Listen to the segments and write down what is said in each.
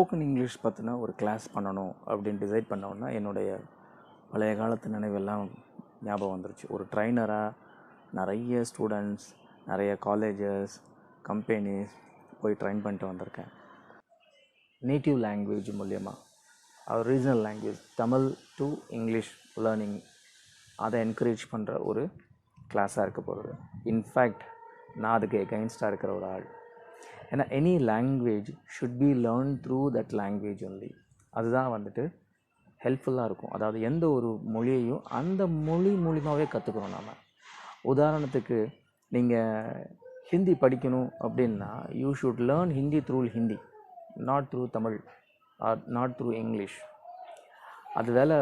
Spoken English பற்றின ஒரு class பண்ணணும் அப்படின்னு டிசைட் பண்ணோன்னா என்னுடைய பழைய காலத்து நினைவெல்லாம் ஞாபகம் வந்துருச்சு. ஒரு ட்ரைனராக நிறைய ஸ்டூடெண்ட்ஸ், நிறைய காலேஜஸ், கம்பெனிஸ் போய் ட்ரைன் பண்ணிட்டு வந்திருக்கேன். நேட்டிவ் லாங்குவேஜ் மூலயமா அவர் regional language Tamil to English learning அதை என்கரேஜ் பண்ணுற ஒரு கிளாஸாக இருக்க போகிறது. இன்ஃபேக்ட் நான் அதுக்கு எகைன்ஸ்டாக இருக்கிற ஒரு ஆள். ஏன்னா any language should be learn through that language only. அதுதான் வந்துட்டு ஹெல்ப்ஃபுல்லாக இருக்கும். அதாவது எந்த ஒரு மொழியையும் அந்த மொழி மூலியமாகவே கற்றுக்கணும் நாம். உதாரணத்துக்கு நீங்கள் ஹிந்தி படிக்கணும் அப்படின்னா you should learn Hindi through Hindi, not through Tamil or not through English. அது வேலை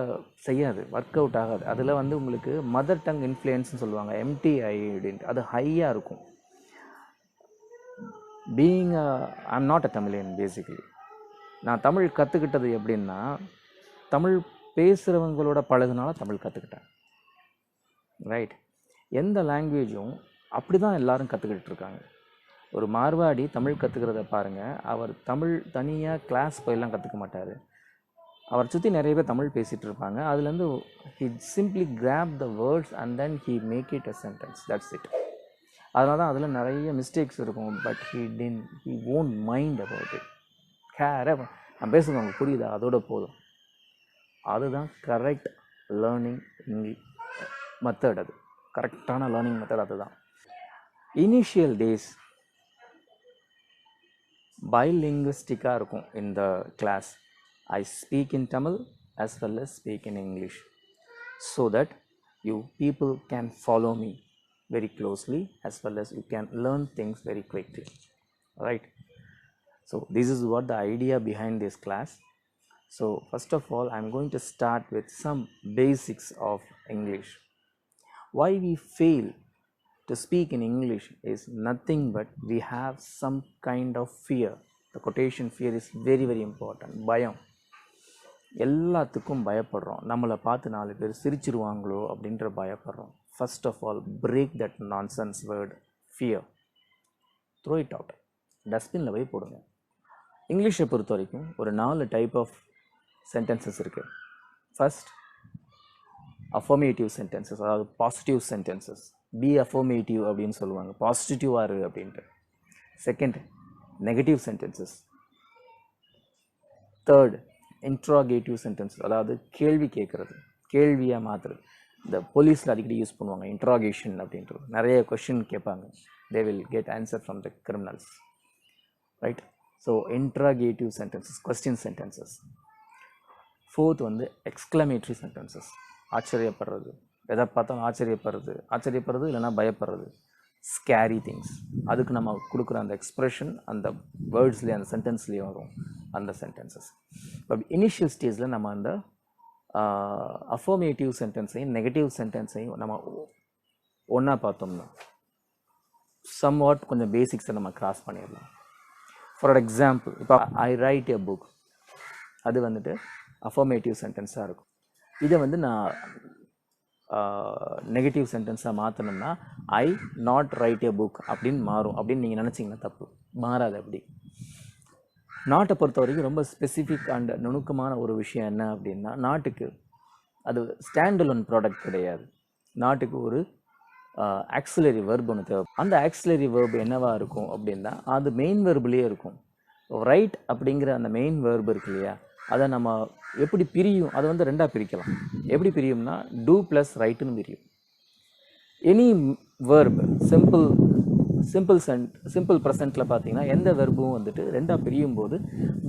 செய்யாது, ஒர்க் அவுட் ஆகாது. அதில் வந்து உங்களுக்கு மதர் டங் இன்ஃப்ளூயன்ஸ்னு சொல்லுவாங்க, எம்டிஐ அப்படின்ட்டு. அது ஹையாக இருக்கும். Being I'm not a Tamilian basically. நான் தமிழ் கற்றுக்கிட்டது எப்படின்னா, தமிழ் பேசுகிறவங்களோட பழகுனால தமிழ் கற்றுக்கிட்டேன். ரைட்? எந்த லாங்குவேஜும் அப்படி தான் எல்லோரும் கற்றுக்கிட்டு இருக்காங்க. ஒரு மார்வாடி தமிழ் கற்றுக்கிறத பாருங்கள். அவர் தமிழ் தனியாக கிளாஸ் போயெல்லாம் கற்றுக்க மாட்டார். அவர் சுற்றி நிறைய பேர் தமிழ் பேசிகிட்டு இருப்பாங்க. அதுலேருந்து he simply grab the words and then he make it a sentence. That's it. அதனால தான் அதில் நிறைய மிஸ்டேக்ஸ் இருக்கும். But he won't mind about it. நான் பேசுகிறது உங்களுக்கு புரியுதா? அதோட போதும். அதுதான் கரெக்ட் லேர்னிங் மெத்தட். அது கரெக்டான லேர்னிங் மெத்தட். அதுதான் இனிஷியல் டேஸ் பைலிங்குவிஸ்டிக்காக இருக்கும் இந்த class. I speak in Tamil as well as speak in English so that you people can follow me very closely as well as you can learn things very quickly. Right? So this is what the idea behind this class. So first of all, I'm going to start with some basics of English. Why we fail to speak in English is nothing but we have some kind of fear. The quotation fear is very, very important. Bayam. எல்லாத்துக்கும் பயப்படுறோம். நம்மளை பார்த்து 4 பேர் சிரிச்சிருவாங்களோ அப்படின்ற பயப்படுறோம். First of all, break that nonsense word fear. Throw it out. டஸ்ட்பினில் போய் போடுங்க. இங்கிலீஷை பொறுத்த வரைக்கும் ஒரு 4 டைப் ஆஃப் சென்டென்சஸ் இருக்குது. ஃபர்ஸ்ட், அஃபர்மேட்டிவ் சென்டென்சஸ், அதாவது பாசிட்டிவ் சென்டென்சஸ். பி அஃபர்மேட்டிவ் அப்படின்னு சொல்லுவாங்க, பாசிட்டிவாக இரு அப்படின்ட்டு. Second, negative sentences. Third, interrogative sentences, அதாவது கேள்வி கேட்குறது, கேள்வியாக மாற்றுறது. இந்த போலீஸில் அடிக்கடி யூஸ் பண்ணுவாங்க இன்ட்ராகேஷன் அப்படின்றது. நிறைய கொஷின் கேட்பாங்க. They will get answer from the criminals. Right? So interrogative sentences, question sentences. Fourth வந்து எக்ஸ்க்ளமேட்ரி சென்டென்சஸ். ஆச்சரியப்படுறது, எதை பார்த்தாலும் ஆச்சரியப்படுறது இல்லைன்னா பயப்படுறது. ஸ்கேரி திங்ஸ், அதுக்கு நம்ம கொடுக்குற அந்த எக்ஸ்ப்ரெஷன் அந்த வேர்ட்ஸ்லேயே அந்த சென்டென்ஸ்லேயே வரும் அந்த சென்டென்சஸ். இப்போ இனிஷியல் ஸ்டேஜில் நம்ம அந்த அஃபர்மேட்டிவ் சென்டென்ஸையும் நெகட்டிவ் சென்டென்ஸையும் நம்ம ஒன்றா பார்த்தோம்னா சம்வாட் கொஞ்சம் பேசிக்ஸை நம்ம கிராஸ் பண்ணிடலாம். ஃபார் எக்ஸாம்பிள், இப்போ ஐ ரைட் எ புக், அது வந்துட்டு அஃபர்மேட்டிவ் சென்டென்ஸாக இருக்கும். இதை வந்து நான் நெகட்டிவ் சென்டென்ஸாக மாற்றணும்னா I not write a book அப்படின்னு மாறும். அப்படின்னு நீங்கள் நினச்சிங்கன்னா தப்பு. மாறாது. அப்படி நாட்டை பொறுத்த வரைக்கும் ரொம்ப ஸ்பெசிஃபிக் அண்ட் நுணுக்கமான ஒரு விஷயம் என்ன அப்படின்னா, நாட்டுக்கு அது ஸ்டாண்டலோன் ப்ராடக்ட் கிடையாது. நாட்டுக்கு ஒரு ஆக்சிலரி வெர்ப் ஒன்று தேவை. அந்த ஆக்சிலரி வெர்ப் என்னவாக இருக்கும் அப்படின்னா, அது மெயின் வெர்ப்லேயே இருக்கும். ரைட் அப்படிங்கிற அந்த மெயின் வெர்ப் இருக்கு இல்லையா, அதை நம்ம எப்படி பிரியும், அதை வந்து 2ஆக பிரிக்கலாம். எப்படி பிரியும்னா, டூ ப்ளஸ் ரைட்டுன்னு பிரியும். எனி வெர்ப் சிம்பிள் ப்ரெசண்ட்டில் பார்த்தீங்கன்னா எந்த வெர்பும் வந்துட்டு 2ஆக பிரியும் போது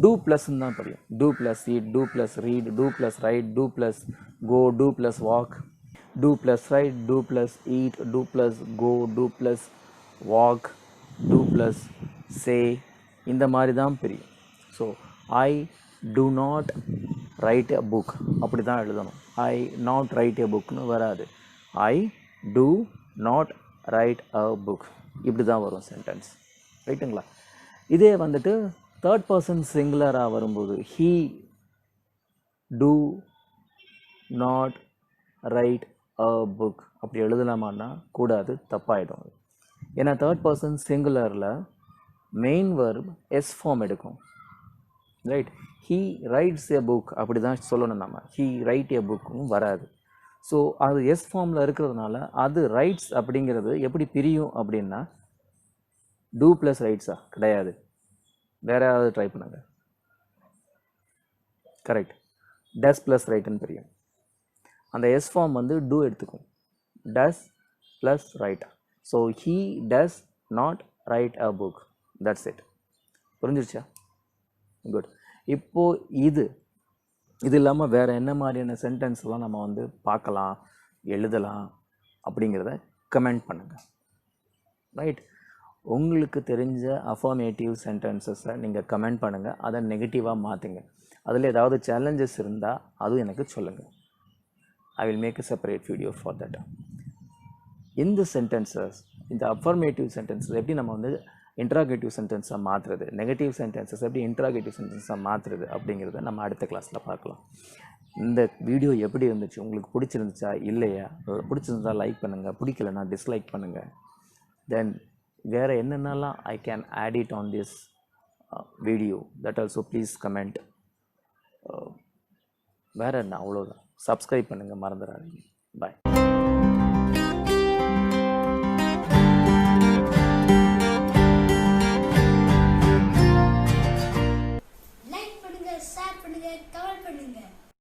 டூ ப்ளஸ்ன்னு தான் பிரியும். Do plus eat, do plus read, do plus write, do plus go, do plus walk, do plus write, do plus eat, do plus go, do plus walk, do plus say, இந்த மாதிரி தான் பிரியும். So I do not write a book அப்படி தான் எழுதணும். ஐ not write எ புக்னு வராது. ஐ do not write a book இப்படி தான் வரும் சென்டென்ஸ். ரைட்டுங்களா? இதே வந்துட்டு தேர்ட் பர்சன் சிங்குலராக வரும்போது he do not write a book அப்படி எழுதலாமான்னா கூடாது, தப்பாயிடும். ஏன்னா தேர்ட் பர்சன் சிங்குலரில் மெயின் வெர்ப் எஸ் ஃபார்ம் எடுக்கும். Right. He writes a book அப்படி தான் சொல்லணும் நம்ம. ஹீ ரைட் எ புக்கும் வராது. ஸோ அது எஸ் ஃபார்மில் இருக்கிறதுனால அது ரைட்ஸ் அப்படிங்கிறது எப்படி பிரியும் அப்படின்னா டூ ப்ளஸ் ரைட்ஸா கிடையாது. வேற ஏதாவது ட்ரை பண்ணுங்க. கரெக்ட். டஸ் ப்ளஸ் ரைட்டுன்னு பிரியும். அந்த எஸ் ஃபார்ம் வந்து டூ எடுத்துக்கும். Does plus write. So he does not write a book. That's it. புரிஞ்சிருச்சா? குட். இப்போது இது இல்லாமல் வேறு என்ன மாதிரியான சென்டென்ஸ்லாம் நம்ம வந்து பார்க்கலாம், எழுதலாம் அப்படிங்கிறத கமெண்ட் பண்ணுங்கள். ரைட். உங்களுக்கு தெரிஞ்ச அஃபர்மேட்டிவ் சென்டென்சஸை நீங்கள் கமெண்ட் பண்ணுங்கள். அதை நெகட்டிவாக மாற்றுங்க. அதில் ஏதாவது சேலஞ்சஸ் இருந்தால் அதுவும் எனக்கு சொல்லுங்கள். I will make a separate video for that. இந்த சென்டென்சஸ், இந்த அஃபர்மேட்டிவ் சென்டென்சஸ் எப்படி நம்ம வந்து இன்ட்ராகேட்டிவ் சென்டென்ஸாக மாற்றுறது, நெகட்டிவ் சென்டென்சஸ் எப்படி இன்ட்ராகேட்டிவ் சென்டென்ஸாக மாற்றுறது அப்படிங்கிறத நம்ம அடுத்த கிளாஸில் பார்க்கலாம். இந்த வீடியோ எப்படி இருந்துச்சு, உங்களுக்கு பிடிச்சிருந்துச்சா இல்லையா? பிடிச்சிருந்தா லைக் பண்ணுங்கள், பிடிக்கலன்னா டிஸ்லைக் பண்ணுங்கள். தென் வேறு என்னென்னலாம் I can add it on this video, that also please comment. வேறு என்ன, அவ்வளோதான். சப்ஸ்கிரைப் பண்ணுங்கள், மறந்துடாதீங்க. பாய்.